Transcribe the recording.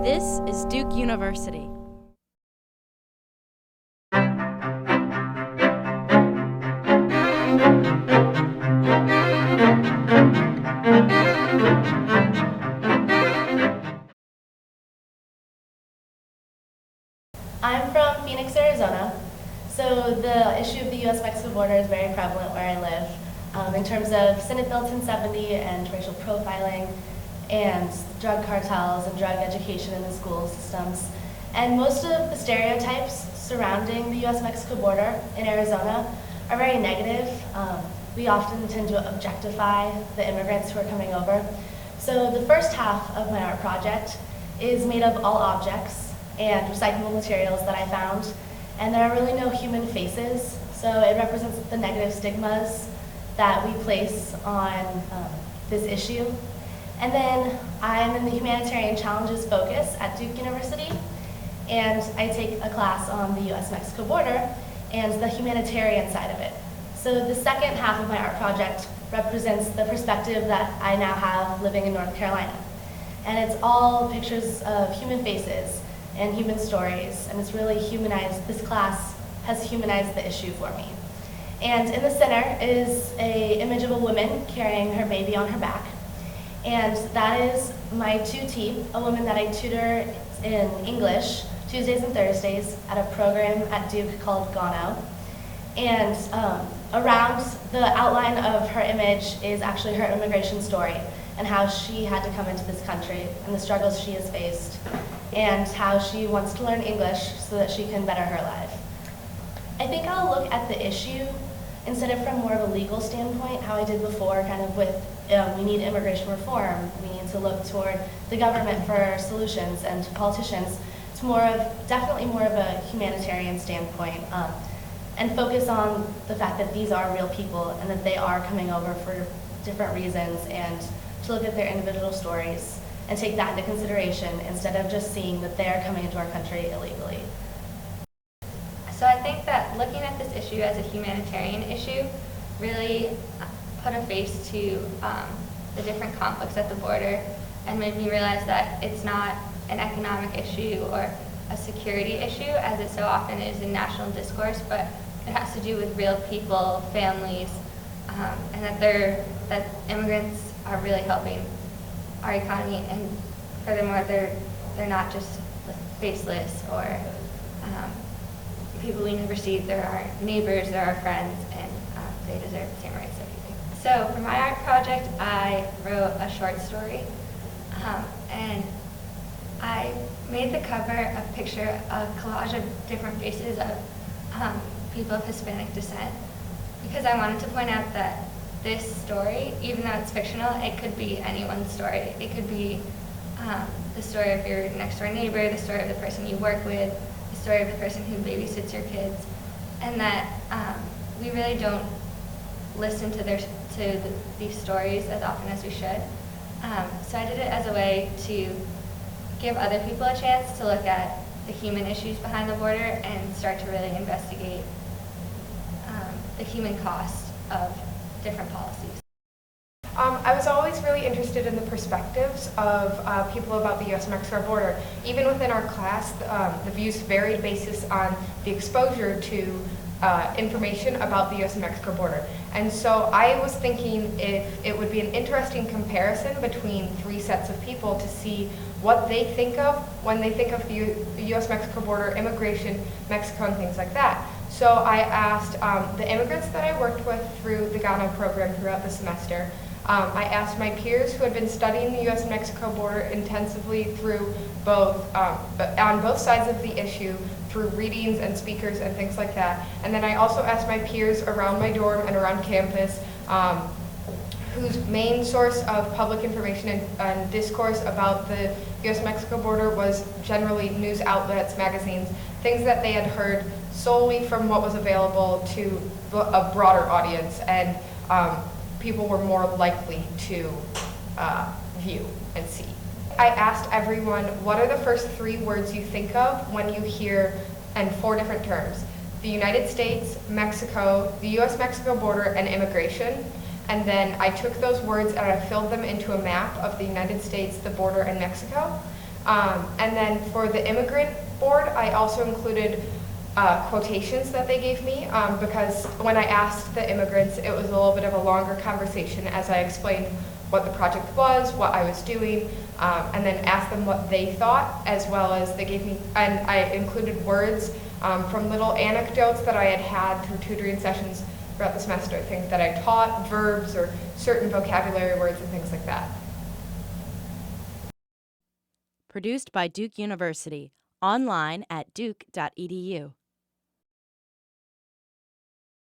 This is Duke University. I'm from Phoenix, Arizona. So the issue of the U.S.-Mexico border is very prevalent where I live in terms of Senate Bill 1070 and racial profiling and drug cartels and drug education in the school systems. And most of the stereotypes surrounding the U.S.-Mexico border in Arizona are very negative. We often tend to objectify the immigrants who are coming over. So the first half of my art project is made of all objects and recyclable materials that I found. And there are really no human faces, so it represents the negative stigmas that we place on this issue. And then I'm in the Humanitarian Challenges Focus at Duke University, and I take a class on the US-Mexico border and the humanitarian side of it. So the second half of my art project represents the perspective that I now have living in North Carolina. And it's all pictures of human faces and human stories, and it's really humanized, this class has humanized the issue for me. And in the center is an image of a woman carrying her baby on her back. And that is my tutee, a woman that I tutor in English Tuesdays and Thursdays at a program at Duke called Gano. And around the outline of her image is actually her immigration story and how she had to come into this country and the struggles she has faced and how she wants to learn English so that she can better her life. I think I'll look at the issue instead of from more of a legal standpoint, how I did before, kind of with we need immigration reform, we need to look toward the government for solutions and politicians, to definitely more of a humanitarian standpoint, and focus on the fact that these are real people and that they are coming over for different reasons, and to look at their individual stories and take that into consideration instead of just seeing that they're coming into our country illegally. So I think that looking at this issue as a humanitarian issue really put a face to the different conflicts at the border and made me realize that it's not an economic issue or a security issue as it so often is in national discourse, but it has to do with real people, families, and that immigrants are really helping our economy, and furthermore they're not just faceless or people we never see. They're our neighbors, they're our friends, and they deserve the same rights that we do. So for my art project, I wrote a short story, and I made the cover a collage of different faces of people of Hispanic descent, because I wanted to point out that this story, even though it's fictional, it could be anyone's story. It could be the story of your next door neighbor, the story of the person you work with, the story of the person who babysits your kids, and that we really don't listen to these stories as often as we should. So I did it as a way to give other people a chance to look at the human issues behind the border and start to really investigate the human cost of different policies. I was always really interested in the perspectives of people about the U.S.-Mexico border. Even within our class, the views varied basis on the exposure to information about the U.S.-Mexico border. And so I was thinking if it would be an interesting comparison between three sets of people to see what they think of when they think of the U.S.-Mexico border, immigration, Mexico, and things like that. So I asked the immigrants that I worked with through the Ghana program throughout the semester. I asked my peers who had been studying the U.S.-Mexico border intensively through on both sides of the issue, through readings and speakers and things like that. And then I also asked my peers around my dorm and around campus whose main source of public information and discourse about the U.S.-Mexico border was generally news outlets, magazines, things that they had heard solely from what was available to a broader audience, and people were more likely to view and see. I asked everyone, what are the first three words you think of when you hear, and four different terms, the United States, Mexico, the U.S.-Mexico border, and immigration. And then I took those words and I filled them into a map of the United States, the border, and Mexico. And then for the immigrant board, I also included quotations that they gave me because when I asked the immigrants, it was a little bit of a longer conversation as I explained what the project was, what I was doing, and then asked them what they thought, as well as they gave me, and I included words from little anecdotes that I had had through tutoring sessions throughout the semester, things that I taught, verbs or certain vocabulary words and things like that. Produced by Duke University. Online at duke.edu.